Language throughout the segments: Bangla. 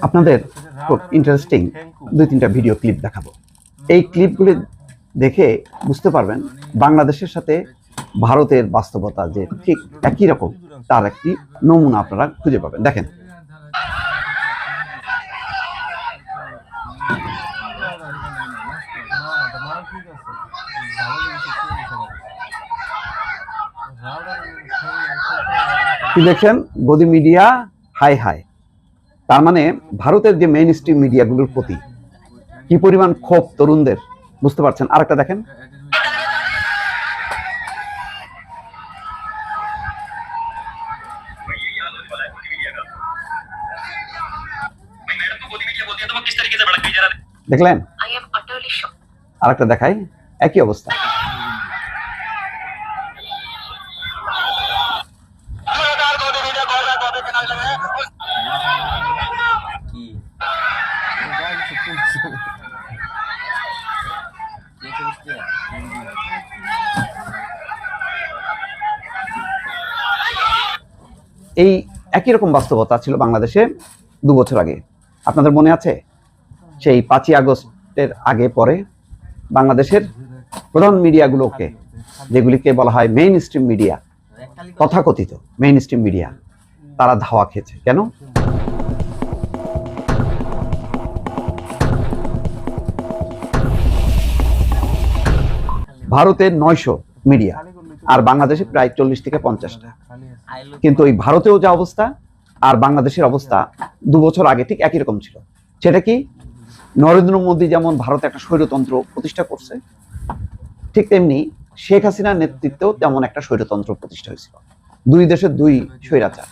আপনাদের খুব ইন্টারেস্টিং দুই তিনটা ভিডিও ক্লিপ দেখাবো। এই ক্লিপগুলি দেখে বুঝতে পারবেন বাংলাদেশের সাথে ভারতের বাস্তবতা যে ঠিক একই রকম, তার একটি নমুনা আপনারা খুঁজে পাবেন। দেখেন, কি দেখছেন? গদি মিডিয়া হাই হাই। তার মানে ভারতের যে মেইন স্ট্রিম মিডিয়াগুলোর প্রতি কি পরিমাণ ক্ষোভ তরুণদের, বুঝতে পারছেন। আরেকটা দেখেন, দেখলেন? আরেকটা দেখাই, একই অবস্থা। এই একই রকম বাস্তবতা ছিল বাংলাদেশে 2 বছর আগে। আপনাদের মনে আছে? সেই 5ই আগস্টের আগে পরে বাংলাদেশের প্রধান মিডিয়াগুলোকে, যেগুলিকে বলা হয় মেইন স্ট্রিম মিডিয়া, তথাকথিত মেইন স্ট্রিম মিডিয়া, তারা ধাওয়া খেয়েছে। কেন? ভারতের 900 মিডিয়া আর বাংলাদেশে প্রায় 40 থেকে 50টা। কিন্তু ওই ভারতেও যা অবস্থা আর বাংলাদেশের অবস্থা 2 বছর আগে ঠিক একই রকম ছিল। সেটা কি? নরেন্দ্র মোদী যেমন ভারতে একটা স্বৈরতন্ত্র প্রতিষ্ঠা করছে, ঠিক তেমনি শেখ হাসিনার নেতৃত্বেও তেমন একটা স্বৈরতন্ত্র প্রতিষ্ঠা হয়েছিল। দুই দেশের দুই স্বৈরাচার,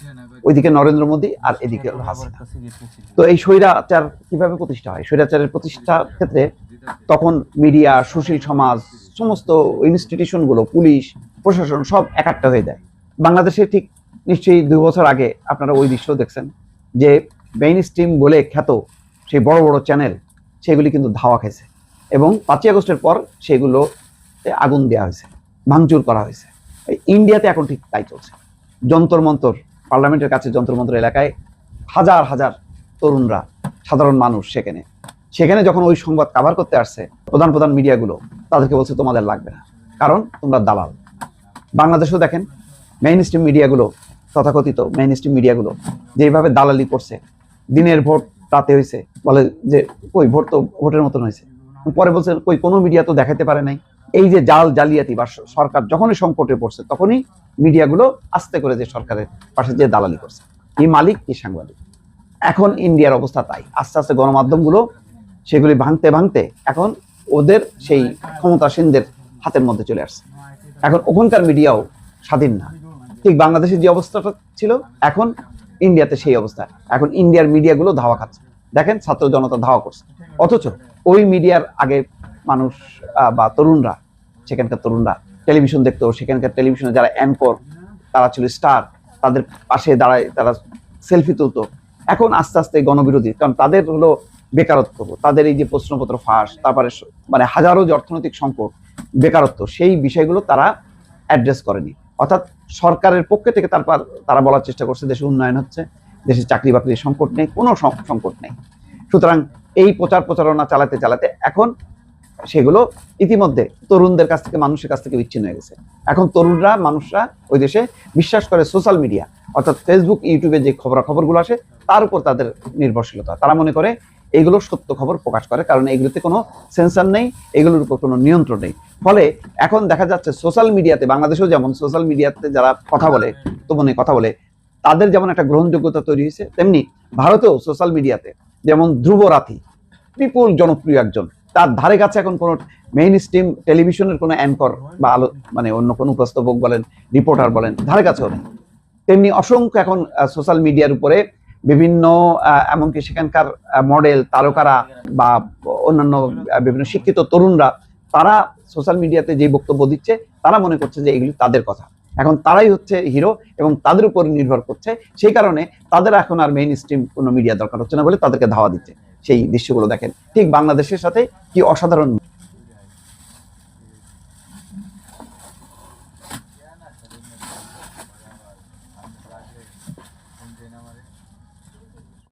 ওইদিকে নরেন্দ্র মোদী আর এদিকে হাসিনা। তো এই স্বৈরাচার কিভাবে প্রতিষ্ঠা হয়? স্বৈরাচারের প্রতিষ্ঠার ক্ষেত্রে তখন মিডিয়া, সুশীল সমাজ, সমস্ত ইনস্টিটিউশনগুলো, পুলিশ, প্রশাসন সব একাট্টা হয়ে যায়। বাংলাদেশে ঠিক নিশ্চয়ই 2 বছর আগে আপনারা ওই দৃশ্য দেখছেন যে মেইন স্ট্রিম বলে খ্যাত সেই বড় বড় চ্যানেল, সেগুলি কিন্তু ধাওয়া খেয়েছে এবং 5ই আগস্টের পর সেগুলো আগুন দেওয়া হয়েছে, ভাঙচুর করা হয়েছে। ইন্ডিয়াতে এখন ঠিক তাই চলছে। যন্তর মন্তর, পার্লামেন্টের কাছে যন্তর মন্তর এলাকায় হাজার হাজার তরুণরা, সাধারণ মানুষ সেখানে যখন ওই সংবাদ কভার করতে আসছে প্রধান প্রধান মিডিয়াগুলো, তাদেরকে বলছে তোমাদের লাগবে না, কারণ তোমরা দালাল। বাংলাদেশেও দেখেন মেইন স্ট্রিম মিডিয়াগুলো, তথাকথিত মেইন স্ট্রিম মিডিয়াগুলো যেভাবে দালালি করছে। দিনের ভোট রাতে হয়েছে, বলে যে কই ভোট তো ভোটের মতন হয়েছে, পরে বলছে কই কোনো মিডিয়া তো দেখাতে পারে নাই। এই যে জালিয়াতি, বা সরকার যখনই সংকটে পড়ছে তখনই মিডিয়াগুলো আস্তে করে যে সরকারের পাশে যে দালালি করছে, কি মালিক কি সাংবাদিক। এখন ইন্ডিয়ার অবস্থা তাই। আস্তে আস্তে গণমাধ্যমগুলো সেগুলি ভাঙতে ভাঙতে এখন ওদের সেই ক্ষমতাসীনদের হাতের মধ্যে চলে আসছে। এখন ওখানকার মিডিয়াও স্বাধীন না। ঠিক বাংলাদেশের যে অবস্থাটা ছিল, এখন ইন্ডিয়াতে সেই অবস্থা। এখন ইন্ডিয়ার মিডিয়াগুলো ধাওয়া খাচ্ছে। দেখেন, ছাত্র জনতা ধাওয়া করছে, অথচ ওই মিডিয়ার আগে মানুষ বা তরুণরা, সেখানকার তরুণরা টেলিভিশন দেখতো, সেখানকার টেলিভিশনে যারা অ্যাঙ্কর, তারা ছিল স্টার, তাদের পাশে দাঁড়ায় তারা সেলফি তুলতো। এখন আস্তে আস্তে গণবিরোধী, কারণ তাদের হলো বেকারত্ব, তাদের এই যে প্রশ্নপত্র ফাঁস, তারপরে মানে হাজারো যে অর্থনৈতিক সংকট, বেকারত্ব, সেই বিষয়গুলো তারা অ্যাড্রেস করেনি। অর্থাৎ সরকারের পক্ষে থেকে তারা বলার চেষ্টা করছে দেশে উন্নয়ন হচ্ছে, দেশে চাকরি বাকরির সংকট নেই, কোনো সংকট নেই। সুতরাং এই প্রচারণা চালাতে চালাতে এখন সেগুলো ইতিমধ্যে তরুণদের কাছ থেকে, মানুষের কাছ থেকে বিচ্ছিন্ন হয়ে গেছে। এখন তরুণরা, মানুষরা ওই দেশে বিশ্বাস করে সোশ্যাল মিডিয়া, অর্থাৎ ফেসবুক, ইউটিউবে যে খবরাখবরগুলো আসে তার উপর তাদের নির্ভরশীলতা। তারা মনে করে এগুলো সত্য খবর প্রকাশ করে, কারণ এগুলোতে কোনো সেন্সর নেই, এগুলোর উপর কোনো নিয়ন্ত্রণ নেই। ফলে এখন দেখা যাচ্ছে সোশ্যাল মিডিয়াতে, বাংলাদেশেও যেমন সোশ্যাল মিডিয়াতে যারা কথা বলে, কথা বলে, তাদের যেমন একটা গ্রহণযোগ্যতা তৈরি হয়েছে, তেমনি ভারতেও সোশ্যাল মিডিয়াতে যেমন ধ্রুব রাথী বিপুল জনপ্রিয় একজন, তার ধারে কাছে এখন কোনো মেইন স্ট্রিম টেলিভিশনের কোনো অ্যাঙ্কর বা মানে অন্য কোনো উপস্থাপক বলেন, রিপোর্টার বলেন, ধারে কাছেও নেই। তেমনি অসংখ্য এখন সোশ্যাল মিডিয়ার উপরে বিভিন্ন, এমনকি সেখানকার মডেল, তারকারা বা অন্যান্য বিভিন্ন শিক্ষিত তরুণরা, তারা সোশ্যাল মিডিয়াতে যে বক্তব্য দিচ্ছে, তারা মনে করছে যে এগুলি তাদের কথা। এখন তারাই হচ্ছে হিরো এবং তাদের উপর নির্ভর করছে। সেই কারণে তাদের এখন আর মেইন স্ট্রিম কোনো মিডিয়া দরকার হচ্ছে না বলে তাদেরকে ধাওয়া দিচ্ছে। সেই দৃশ্যগুলো দেখেন, ঠিক বাংলাদেশের সাথে কি অসাধারণ।